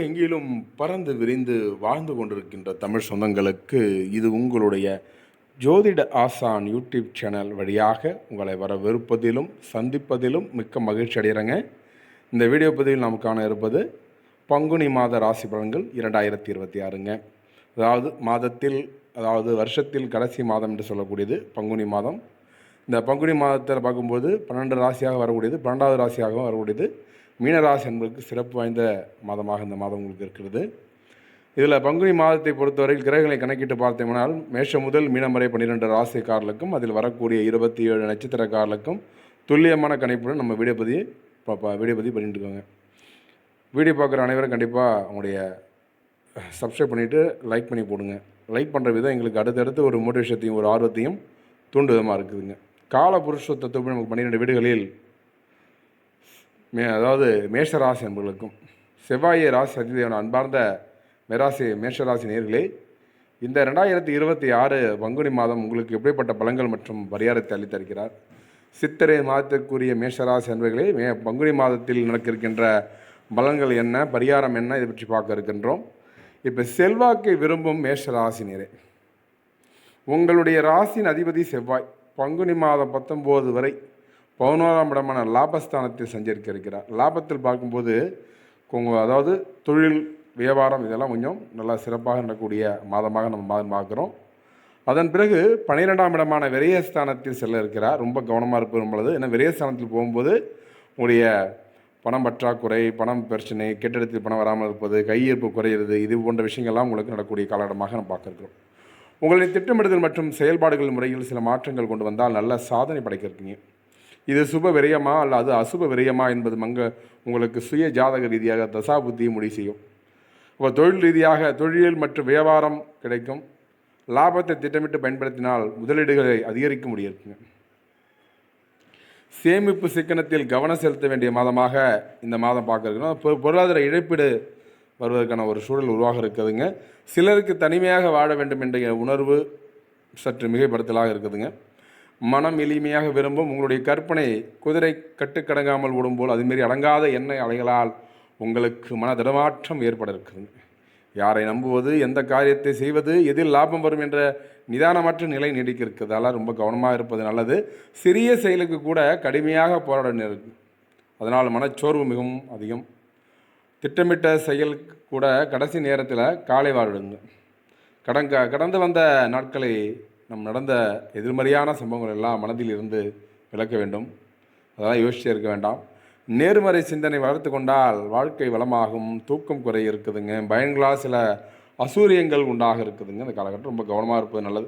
எங்கிலும் பறந்து விரிந்து வாழ்ந்து கொண்டிருக்கின்ற தமிழ் சொந்தங்களுக்கு இது உங்களுடைய ஜோதிட ஆசான் யூடியூப் சேனல் வழியாக உங்களை வரவேற்பதிலும் சந்திப்பதிலும் மிக்க மகிழ்ச்சி அடைகிறேங்க. இந்த வீடியோ பதிவில் நாம் காண இருப்பது பங்குனி மாத ராசி பலன்கள் 2026ங்க. அதாவது வருஷத்தில் கடைசி மாதம் என்று சொல்லக்கூடியது பங்குனி மாதம். இந்த பங்குனி மாதத்தில் பார்க்கும்போது 12 ராசியாக வரக்கூடியது, 12வது ராசியாகவும் வரக்கூடியது மீனராசி என்பதற்கு சிறப்பு வாய்ந்த மாதமாக இந்த மாதம் உங்களுக்கு இருக்கிறது. இதில் பங்குனி மாதத்தை பொறுத்தவரையில் கிரகங்களை கணக்கிட்டு பார்த்தோம்னால் மேஷம் முதல் மீனம் வரை 12 ராசிக்காரர்களுக்கும் அதில் வரக்கூடிய 27 நட்சத்திரக்காரர்களுக்கும் துல்லியமான கணிப்புடன் நம்ம வீடியோ பதிவு பண்ணிட்டு இருக்கோங்க. வீடியோ பார்க்குற அனைவரும் கண்டிப்பாக உங்களுடைய சப்ஸ்கிரைப் பண்ணிவிட்டு லைக் பண்ணி போடுங்க. லைக் பண்ணுற விதம் எங்களுக்கு அடுத்தடுத்து ஒரு மோட்டிவேஷத்தையும் ஒரு ஆர்வத்தையும் தூண்டு விதமாக இருக்குதுங்க. கால புருஷத்துவம் நமக்கு 12 வீடுகளில் அதாவது மேஷராசி என்பவர்களுக்கும் செவ்வாயை ராசி அதிதேவன அன்பார்ந்த மேஷராசி நேர்களே, இந்த 2026 பங்குனி மாதம் உங்களுக்கு எப்படிப்பட்ட பலன்கள் மற்றும் பரிகாரத்தை அளித்தருக்கிறார். சித்திரை மாதத்திற்குரிய மேஷராசி என்பவர்களே, பங்குனி மாதத்தில் நடக்கிருக்கின்ற பலன்கள் என்ன, பரிகாரம் என்ன, இதை பற்றி பார்க்க இருக்கின்றோம். இப்போ செல்வாக்கை விரும்பும் மேஷராசினியரே, உங்களுடைய ராசியின் அதிபதி செவ்வாய் பங்குனி மாதம் 19 வரை 11ஆம் இடமான லாபஸ்தானத்தில் சஞ்சரிக்க இருக்கிறார். லாபத்தில் பார்க்கும்போது அதாவது தொழில் வியாபாரம் இதெல்லாம் கொஞ்சம் நல்லா சிறப்பாக நடக்கக்கூடிய மாதமாக நம்ம மாதம் பார்க்குறோம். அதன் பிறகு 12ஆம் இடமான விரயஸ்தானத்தில் செல்ல இருக்கிறார். ரொம்ப கவனமாக இருப்பது நல்லது. ஏன்னா விரயஸ்தானத்தில் போகும்போது உங்களுடைய பணம் பற்றாக்குறை, பணம் பிரச்சனை, கெட்டிடத்தில் பணம் வராமல் இருப்பது, கையிருப்பு குறையிறது, இது போன்ற விஷயங்கள்லாம் உங்களுக்கு நடக்கக்கூடிய காலகட்டமாக நம்ம பார்க்குறோம். உங்களுடைய திட்டமிடுதல் மற்றும் செயல்பாடுகள் முறையில் சில மாற்றங்கள் கொண்டு வந்தால் நல்ல சாதனை படைக்கிறீங்க. இது சுப விரயமா அல்லது அசுப விரயமா என்பது உங்களுக்கு சுய ஜாதக ரீதியாக தசாபுத்தியை முடிவு செய்யும். இப்போ தொழில் ரீதியாக தொழில் மற்றும் வியாபாரம் கிடைக்கும். லாபத்தை திட்டமிட்டு பயன்படுத்தினால் முதலீடுகளை அதிகரிக்க முடியுங்க. சேமிப்பு சிக்கனத்தில் கவனம் செலுத்த வேண்டிய மாதமாக இந்த மாதம் பார்க்குறதுனா பொருளாதார இழப்பீடு வருவதற்கான ஒரு சூழல் உருவாக இருக்குதுங்க. சிலருக்கு தனிமையாக வாழ வேண்டும் என்ற உணர்வு சற்று மிகைப்படுத்தலாக இருக்குதுங்க. மனம் எளிமையாக விரும்பும் உங்களுடைய கற்பனை குதிரை கட்டுக்கடங்காமல் ஓடும்போல் அதுமாரி அடங்காத எண்ணெய் அலைகளால் உங்களுக்கு மன திடமாற்றம் ஏற்பட இருக்குதுங்க. யாரை நம்புவது, எந்த காரியத்தை செய்வது, எதில் லாபம் வரும் என்ற நிதானமற்ற நிலை நீடிக்க இருக்குது. அதெல்லாம் ரொம்ப கவனமாக இருப்பது நல்லது. சிறிய செயலுக்கு கூட கடுமையாக போராட இருக்கு. அதனால் மனச்சோர்வு மிகவும் அதிகம். திட்டமிட்ட செயல் கூட கடைசி நேரத்தில் காலை வாழ்விடுங்க. கடந்து வந்த நாட்களை நடந்த எதிர்மறையான சம்பவங்கள் எல்லாம் மனதில் இருந்து விளக்க வேண்டும். அதெல்லாம் யோசிச்சு இருக்க வேண்டாம். நேர்மறை சிந்தனை வளர்த்து கொண்டால் வாழ்க்கை வளமாகும். தூக்கம் குறை இருக்குதுங்க. பயங்களாக சில அசூரியங்கள் உண்டாக இருக்குதுங்க. இந்த காலகட்டம் ரொம்ப கவனமாக இருப்பது நல்லது.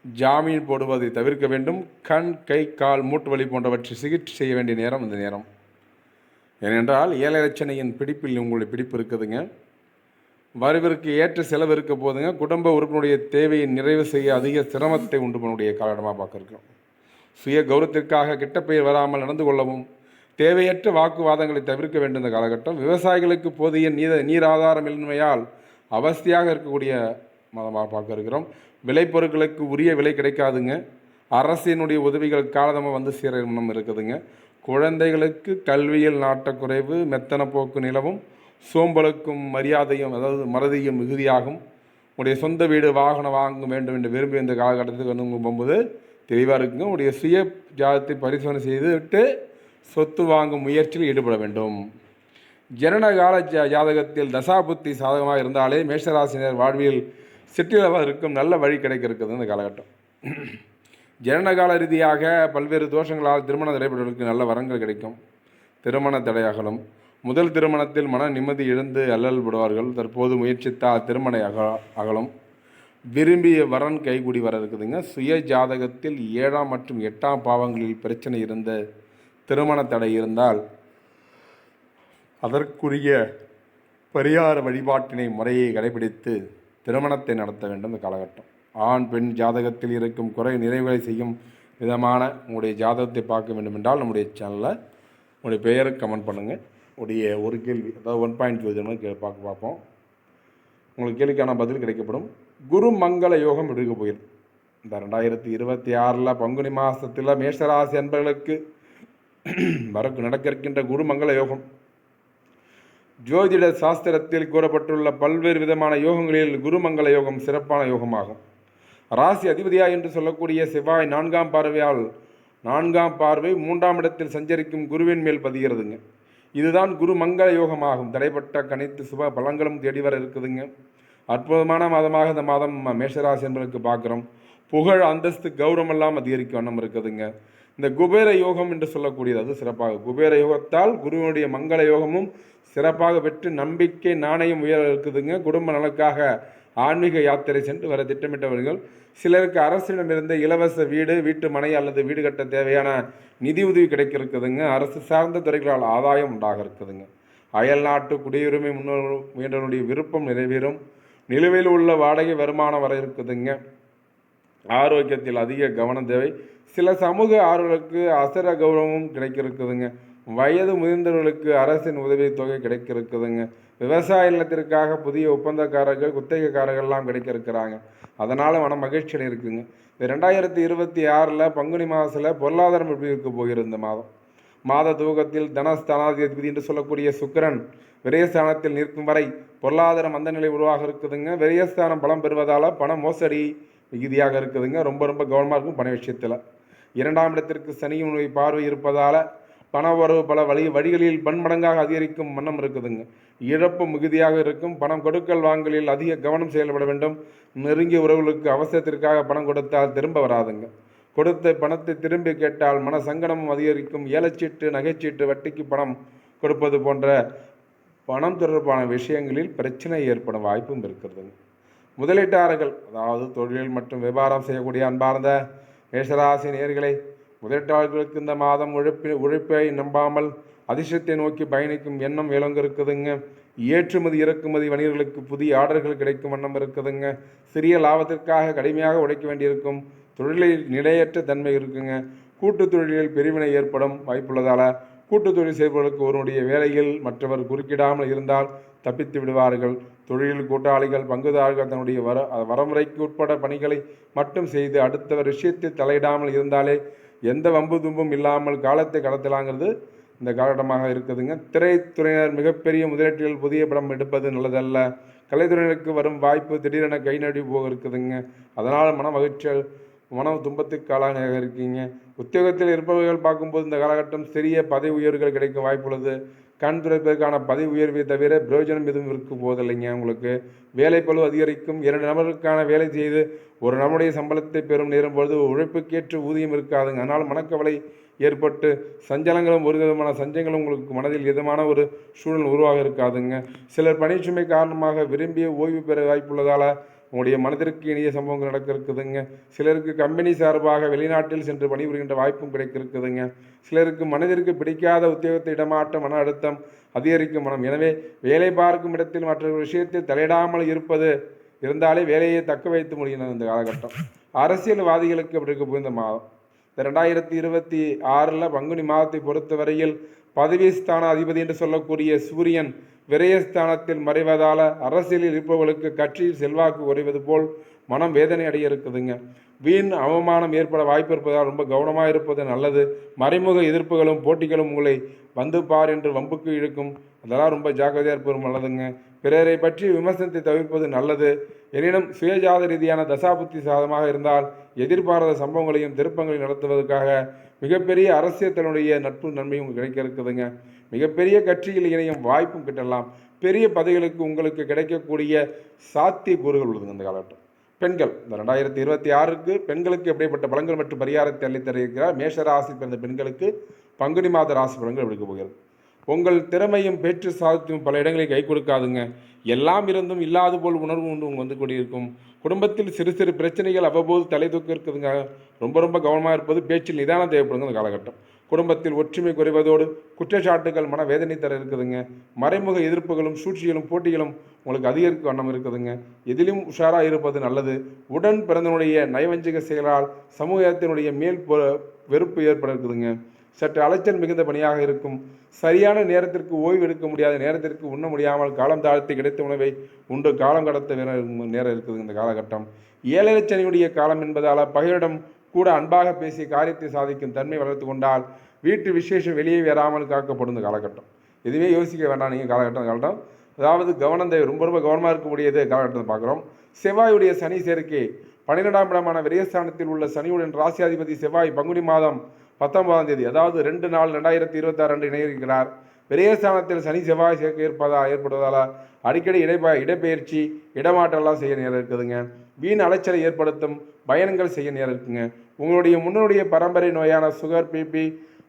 ஜாமீன் போடுவதை தவிர்க்க வேண்டும். கண், கை, கால், மூட்டு வலி போன்றவற்றை சிகிச்சை செய்ய வேண்டிய நேரம் இந்த நேரம். ஏனென்றால் ஏழரச்சனையின் பிடிப்பில் உங்களுடைய பிடிப்பு இருக்குதுங்க. வரவிற்கு ஏற்ற செலவு இருக்க போதுங்க. குடும்ப உறுப்பினுடைய தேவையை நிறைவு செய்ய அதிக சிரமத்தை உண்டு பண்ணக்கூடிய காலகட்டமாக பார்க்குறோம். சுய கௌரவத்திற்காக கெட்ட பெயர் வராமல் நடந்து கொள்ளவும் தேவையற்ற வாக்குவாதங்களை தவிர்க்க வேண்டும். இந்த காலகட்டம் விவசாயிகளுக்கு போதிய நீர் ஆதாரம் இன்மையால் அவஸ்தையாக இருக்கக்கூடிய மாதமாக பார்க்க இருக்கிறோம். விளைபொருட்களுக்கு உரிய விலை கிடைக்காதுங்க. அரசினுடைய உதவிகள் காலதமாக வந்து சேர இருக்குதுங்க. குழந்தைகளுக்கு கல்வியில் நாட்டக்குறைவு, மெத்தன போக்கு நிலவும். சோம்பலுக்கும் மரியாதையும் அதாவது மறதியும் மிகுதியாகும். உங்களுடைய சொந்த வீடு வாகனம் வாங்க வேண்டும் என்று விரும்பி இந்த காலகட்டத்துக்கு வந்து போகும்போது தெளிவாக இருக்குங்க. உங்களுடைய சுய ஜாதத்தை பரிசோதனை செய்துவிட்டு சொத்து வாங்கும் முயற்சியில் ஈடுபட வேண்டும். ஜனனகால ஜாதகத்தில் தசாபுத்தி சாதகமாக இருந்தாலே மேஷராசினர் வாழ்வில் சிற்றிலவாக இருக்கும் நல்ல வழி கிடைக்க இருக்குது இந்த காலகட்டம். ஜனனகால ரீதியாக பல்வேறு தோஷங்களால் திருமணம் நடைபெறுவதற்கு நல்ல வரங்கள் கிடைக்கும். திருமண தடையாகலும். முதல் திருமணத்தில் மன நிம்மதி இழந்து அல்லல் விடுவார்கள். தற்போது முயற்சித்தால் திருமண அகலும். விரும்பிய வரன் கைகூடி வர இருக்குதுங்க. சுய ஜாதகத்தில் 7ஆம் மற்றும் 8ஆம் பாவங்களில் பிரச்சனை இருந்த திருமண தடை இருந்தால் அதற்குரிய பரிகார வழிபாட்டினை முறையை கடைபிடித்து திருமணத்தை நடத்த வேண்டும். இந்த காலகட்டம் ஆண் பெண் ஜாதகத்தில் இருக்கும் குறை நிறைவுகளை செய்யும் விதமான உங்களுடைய ஜாதகத்தை பார்க்க வேண்டும் என்றால் நம்முடைய சேனலில் உங்களுடைய பெயரை கமெண்ட் பண்ணுங்கள். உடைய ஒரு கேள்வி அதாவது 1.2 பார்ப்போம். உங்களுக்கு கேள்விக்கான பதில் கிடைக்கப்படும். குரு மங்கள யோகம் எடுக்க போயிடும். இந்த 2026 பங்குனி மாதத்தில் மேஷராசி அன்பர்களுக்கு நடக்க இருக்கின்ற குரு மங்கள யோகம் ஜோதிட சாஸ்திரத்தில் கூறப்பட்டுள்ள பல்வேறு விதமான யோகங்களில் குருமங்கள யோகம் சிறப்பான யோகமாகும். ராசி அதிபதியா என்று சொல்லக்கூடிய செவ்வாய் 4ஆம் பார்வை 3ஆம் இடத்தில் சஞ்சரிக்கும் குருவின் மேல் பதிகிறதுங்க. இதுதான் குரு மங்கள யோகமாகும். தடைப்பட்ட கணித்து சுப பலங்களும் தேடி வர இருக்குதுங்க. அற்புதமான மாதமாக இந்த மாதம் மேஷராசி என்பதற்கு பார்க்குறோம். புகழ், அந்தஸ்து, கௌரவம் எல்லாம் அதிகரிக்கும் வண்ணம் இருக்குதுங்க. இந்த குபேர யோகம் என்று சொல்லக்கூடியது அது சிறப்பாக குபேர யோகத்தால் குருவினுடைய மங்கள யோகமும் சிறப்பாக பெற்று நம்பிக்கை நாணயம் உயர இருக்குதுங்க. குடும்ப நலனுக்காக ஆன்மீக யாத்திரை சென்று வர திட்டமிட்டவர்கள், சிலருக்கு அரசிடமிருந்து இலவச வீடு, வீட்டு மனை அல்லது வீடு கட்ட தேவையான நிதி உதவி கிடைக்க இருக்குதுங்க. அரசு சார்ந்த துறைகளால் ஆதாயம் உண்டாக இருக்குதுங்க. அயல் நாட்டு குடியுரிமை முயன்றவனுடைய விருப்பம் நிறைவேறும். நிலுவையில் உள்ள வாடகை வருமானம் வர இருக்குதுங்க. ஆரோக்கியத்தில் அதிக கவனம் தேவை. சில சமூக ஆர்வலருக்கு அசர கௌரவமும் கிடைக்க இருக்குதுங்க. வயது முதிர்ந்தவர்களுக்கு அரசின் உதவி தொகை கிடைக்க இருக்குதுங்க. விவசாய நிலத்திற்காக புதிய ஒப்பந்தக்காரர்கள், குத்தகைக்காரர்கள்லாம் கிடைக்க இருக்கிறாங்க. அதனால் மன மகிழ்ச்சி இருக்குங்க. இந்த 2026 பங்குனி மாதத்தில் பொருளாதாரம் எப்படி இருக்க போகிறது? இந்த மாத துவக்கத்தில் தனஸ்தானாதிபதி என்று சொல்லக்கூடிய சுக்கிரன் விரயஸ்தானத்தில் நிற்கும் வரை பொருளாதாரம் அந்த நிலை உருவாக இருக்குதுங்க. விரயஸ்தானம் பலம் பெறுவதால் பண மோசடி மிகுதியாக இருக்குதுங்க. ரொம்ப கவனமாக இருக்கும் பண விஷயத்தில். 2ஆம் இடத்திற்கு சனியினுடைய பார்வை இருப்பதால் பண வரவு பல வழிகளில் பன்மடங்காக அதிகரிக்கும் வண்ணம் இருக்குதுங்க. இழப்பு மிகுதியாக இருக்கும். பணம் கொடுக்கல் வாங்கலில் அதிக கவனம் செயல்பட வேண்டும். நெருங்கிய உறவுகளுக்கு அவசரத்திற்காக பணம் கொடுத்தால் திரும்ப வராதுங்க. கொடுத்த பணத்தை திரும்பி கேட்டால் மன சங்கடமும் அதிகரிக்கும். ஏலச்சீட்டு, நகைச்சீட்டு, வட்டிக்கு பணம் கொடுப்பது போன்ற பணம் தொடர்பான விஷயங்களில் பிரச்சனை ஏற்படும் வாய்ப்பும் இருக்கிறதுங்க. முதலீட்டாளர்கள், அதாவது தொழில் மற்றும் வியாபாரம் செய்யக்கூடிய அன்பார்ந்த மேஷராசி நேயர்களே, முதலீட்டாளர்களுக்கு இந்த மாதம் உழைப்பை நம்பாமல் அதிர்ஷ்டத்தை நோக்கி பயணிக்கும் எண்ணம் விளங்க இருக்குதுங்க. ஏற்றுமதி இறக்குமதி வணிகர்களுக்கு புதிய ஆர்டர்கள் கிடைக்கும் வண்ணம் இருக்குதுங்க. சிறிய லாபத்திற்காக கடுமையாக உழைக்க வேண்டியிருக்கும். தொழிலில் நிலையற்ற தன்மை இருக்குங்க. கூட்டு தொழிலில் பிரிவினை ஏற்படும் வாய்ப்புள்ளதால் கூட்டு தொழில் செய்பவர்களுக்கு ஒருவருடைய வேலையில் மற்றவர் குறுக்கிடாமல் இருந்தால் தப்பித்து விடுவார்கள். தொழில் கூட்டாளிகள், பங்குதாரர்கள் தன்னுடைய வரமுறைக்கு உட்பட பணிகளை மட்டும் செய்து அடுத்தவர் விஷயத்தில் தலையிடாமல் இருந்தாலே எந்த வம்பு தும்பும் இல்லாமல் காலத்தை கடத்தலாங்கிறது இந்த காலகட்டமாக இருக்குதுங்க. திரைத்துறையினர் மிகப்பெரிய முதலீட்டில் புதிய படம் எடுப்பது நல்லதல்ல. கலைத்துறையினருக்கு வரும் வாய்ப்பு திடீரென கை நடி போக இருக்குதுங்க. அதனால் மன துன்பத்துக்கு ஆளாக இருக்கீங்க. உத்தியோகத்தில் இருப்பவர்கள் பார்க்கும்போது இந்த காலகட்டம் சிறிய பதவி உயர்வுகள் கிடைக்கும் வாய்ப்புள்ளது. கண் துடைப்பதற்கான பதவி உயர்வை தவிர பிரயோஜனம் எதுவும் இருக்க போதில்லைங்க. உங்களுக்கு வேலைப்பளு அதிகரிக்கும். 2 நபர்களுக்கான வேலை செய்து ஒரு நபருடைய சம்பளத்தை பெறும் நேரும் பொழுது உழைப்புக்கேற்று ஊதியம் இருக்காதுங்க. அதனால் மனக்கவலை ஏற்பட்டு சஞ்சலங்களும் ஒரு விதமான சஞ்சங்களும் உங்களுக்கு மனதில் இதமான ஒரு சூழல் உருவாக இருக்காதுங்க. சிலர் பணிச்சுமை காரணமாக விரும்பிய ஓய்வு பெற வாய்ப்புள்ளதால் உங்களுடைய மனதிற்கு இனிய சம்பவங்கள் நடக்க இருக்குதுங்க. சிலருக்கு கம்பெனி சார்பாக வெளிநாட்டில் சென்று பணிபுரிகின்ற வாய்ப்பும் கிடைக்க இருக்குதுங்க. சிலருக்கு மனதிற்கு பிடிக்காத உத்தியோகத்தை இடமாற்ற மன அழுத்தம் அதிகரிக்கும் மனம். எனவே வேலை பார்க்கும் இடத்தில் மற்ற விஷயத்தில் தலையிடாமல் இருந்தாலே வேலையை தக்க வைத்து முடியும் இந்த காலகட்டம். அரசியல்வாதிகளுக்கு அப்படி இருக்க போய் இந்த மாதம் இந்த 2026 பங்குனி மாதத்தை பொறுத்தவரையில் பதவி ஸ்தான அதிபதி என்று சொல்லக்கூடிய சூரியன் விரயஸ்தானத்தில் மறைவதால் அரசியலில் இருப்பவர்களுக்கு கட்சியில் செல்வாக்கு குறைவது போல் மனம் வேதனை அடைய இருக்குதுங்க. வீண் அவமானம் ஏற்பட வாய்ப்பு இருப்பதால் ரொம்ப கவனமாக இருப்பது நல்லது. மறைமுக எதிர்ப்புகளும் போட்டிகளும் உங்களை வந்து பார் என்று வம்புக்கு இழுக்கும். அதெல்லாம் ரொம்ப ஜாக்கிரதையாக இருப்பது நல்லதுங்க. பிறரை பற்றி விமர்சனத்தை தவிர்ப்பது நல்லது. எனினும் சுயஜாத ரீதியான தசாபுத்தி சாதமாக இருந்தால் எதிர்பாராத சம்பவங்களையும் திருப்பங்களையும் நடத்துவதற்காக மிகப்பெரிய அரசியலுடைய நட்பு நன்மையும் கிடைக்க இருக்குதுங்க. மிகப்பெரிய கட்சியில் இணையும் வாய்ப்பும் கிட்டலாம். பெரிய பதவிகளுக்கு உங்களுக்கு கிடைக்கக்கூடிய சாத்திய கூறுகள் உள்ளதுங்க இந்த காலகட்டம். பெண்கள் இந்த 2026 பெண்களுக்கு எப்படிப்பட்ட பலன்கள் மற்றும் பரிகாரத்தை அள்ளித்தர இருக்கிறார்? மேஷ ராசி பிறந்த பெண்களுக்கு பங்குனி மாத ராசி பலன்கள் எடுக்க போகிறது. உங்கள் திறமையும் பேச்சு சாதித்தும் பல இடங்களில் கை கொடுக்காதுங்க. எல்லாம் இருந்தும் இல்லாது போல் உணர்வு ஒன்று வந்து கொண்டிருக்கும். குடும்பத்தில் சிறு சிறு பிரச்சனைகள் அவ்வப்போது தலை தூக்க இருக்குதுங்க. ரொம்ப கவனமாக இருப்பது. பேச்சில் நிதானம் தேவைப்படுங்க இந்த காலகட்டம். குடும்பத்தில் ஒற்றுமை குறைவதோடு குற்றச்சாட்டுகள் மன வேதனை தர இருக்குதுங்க. மறைமுக எதிர்ப்புகளும் சூழ்ச்சிகளும் போட்டிகளும் உங்களுக்கு அதிகரிக்க வண்ணம் இருக்குதுங்க. எதிலும் உஷாராக இருப்பது நல்லது. உடன் பிறந்தனுடைய நயவஞ்சக செயலால் சமூகத்தினுடைய மேல் வெறுப்பு ஏற்பட இருக்குதுங்க. சற்று அலைச்சல் மிகுந்த பணியாக இருக்கும். சரியான நேரத்திற்கு ஓய்வு எடுக்க முடியாத நேரத்திற்கு உண்ண முடியாமல் காலம் தாழ்த்தி கிடைத்த உணவை உண்டு காலம் கடத்த நேரம் இருக்குது இந்த காலகட்டம். 7 சனியுடைய காலம் என்பதால் பகையிடம் கூட அன்பாக பேசி காரியத்தை சாதிக்கும் தன்மை வளர்த்து கொண்டால் வீட்டு விசேஷம் வெளியே வராமல் காக்கப்படும் இந்த காலகட்டம். எதுவுமே யோசிக்க வேண்டாம் நீங்கள் காலகட்டம். அதாவது கவனம் தேவை, ரொம்ப ரொம்ப கவனமாக இருக்கக்கூடியது காலகட்டத்தை பார்க்குறோம். செவ்வாயுடைய சனி சேர்க்கை 12ஆம் இடமான விரயஸ்தானத்தில் உள்ள சனியுடன் ராசியாதிபதி செவ்வாய் பங்குனி மாதம் 19ஆம் தேதி, அதாவது 2/4/2026 அன்று இணைகிறார். விரயஸ்தானத்தில் சனி செவ்வாய் சேர்க்கை ஏற்படுவதால் அடிக்கடி இடப்பெயர்ச்சி இடமாற்றம்லாம் செய்ய நேரம் இருக்குதுங்க. வீண் அலைச்சலை ஏற்படுத்தும் பயணங்கள் செய்ய நேரம் இருக்குங்க. முன்னுடைய பரம்பரை நோயான சுகர், பிபி,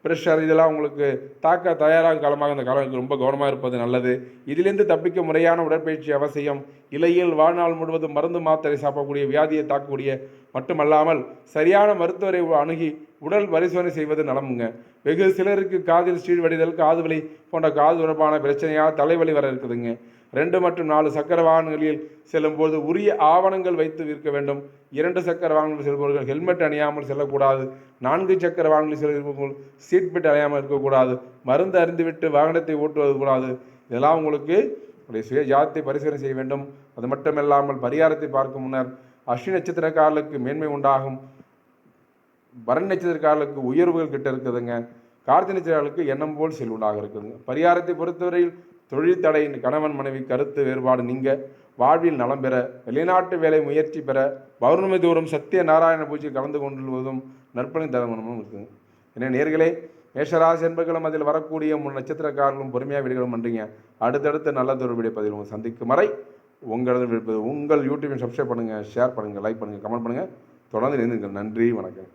ப்ரெஷர் இதெல்லாம் உங்களுக்கு தாக்க தயாராகும் காலமாக இந்த காலம் ரொம்ப கவனமாக இருப்பது நல்லது. இதிலிருந்து தப்பிக்க முறையான உடற்பயிற்சி அவசியம். இலையில் வாழ்நாள் முழுவதும் மருந்து மாத்திரை சாப்பிடக்கூடிய வியாதியை தாக்கக்கூடிய மட்டுமல்லாமல் சரியான மருத்துவரை அணுகி உடல் பரிசோதனை செய்வது நலமுங்க. வெகு சிலருக்கு காதில் சீழ்வடிதல், காது வலி போன்ற காது தொடர்பான பிரச்சனையாக தலைவலி வர இருக்குதுங்க. 2 மற்றும் 4 சக்கர வாகனங்களில் செல்லும்போது உரிய ஆவணங்கள் வைத்து இருக்க வேண்டும். 2 சக்கர வாகனங்கள் செல்பவர்கள் ஹெல்மெட் அணியாமல் செல்லக்கூடாது. 4 சக்கர வாகனங்களில் செல்பவர்கள் சீட் பெல்ட் அணியாமல் இருக்கக்கூடாது. மருந்து அருந்திவிட்டு வாகனத்தை ஓட்டுவது கூடாது. இதெல்லாம் உங்களுக்கு உடைய சுய ஜாதத்தை பரிசீலனை செய்ய வேண்டும். அது மட்டுமில்லாமல் பரிகாரத்தை பார்க்கும் முன்னர் அஸ்வினி நட்சத்திரக்காரர்களுக்கு மேன்மை உண்டாகும். பரணி நட்சத்திரக்காரர்களுக்கு உயர்வுகள் கிட்ட இருக்குதுங்க. கார்த்திகை நட்சத்திரக்காரர்களுக்கு எண்ணம் போல் செல்வனாக இருக்குதுங்க. பரிகாரத்தை பொறுத்தவரையில் தொழில் தடை, கணவன் மனைவி கருத்து வேறுபாடு நீங்க, வாழ்வில் நலம் பெற, வெளிநாட்டு வேலை முயற்சி பெற, பௌர்ணமி தோறும் சத்திய நாராயண பூஜை கலந்து கொண்டுவதும் நற்பணி தரமனமும் இருக்குதுங்க. ஏன்னா நேர்களே, மேஷராசி என்பர்களும் அதில் வரக்கூடிய 3 நட்சத்திரக்காரர்களும் பொறுமையாக விடுகளும் பண்ணுறீங்க. அடுத்தடுத்து நல்ல தொடர்புடைய பதில் உங்கள் சந்திக்கும் வரை உங்களது உங்கள் யூடியூப்பை சப்ஸ்கிரைப் பண்ணுங்கள், ஷேர் பண்ணுங்கள், லைக் பண்ணுங்கள், கமெண்ட் பண்ணுங்கள். தொடர்ந்து இணைந்துங்கள். நன்றி, வணக்கம்.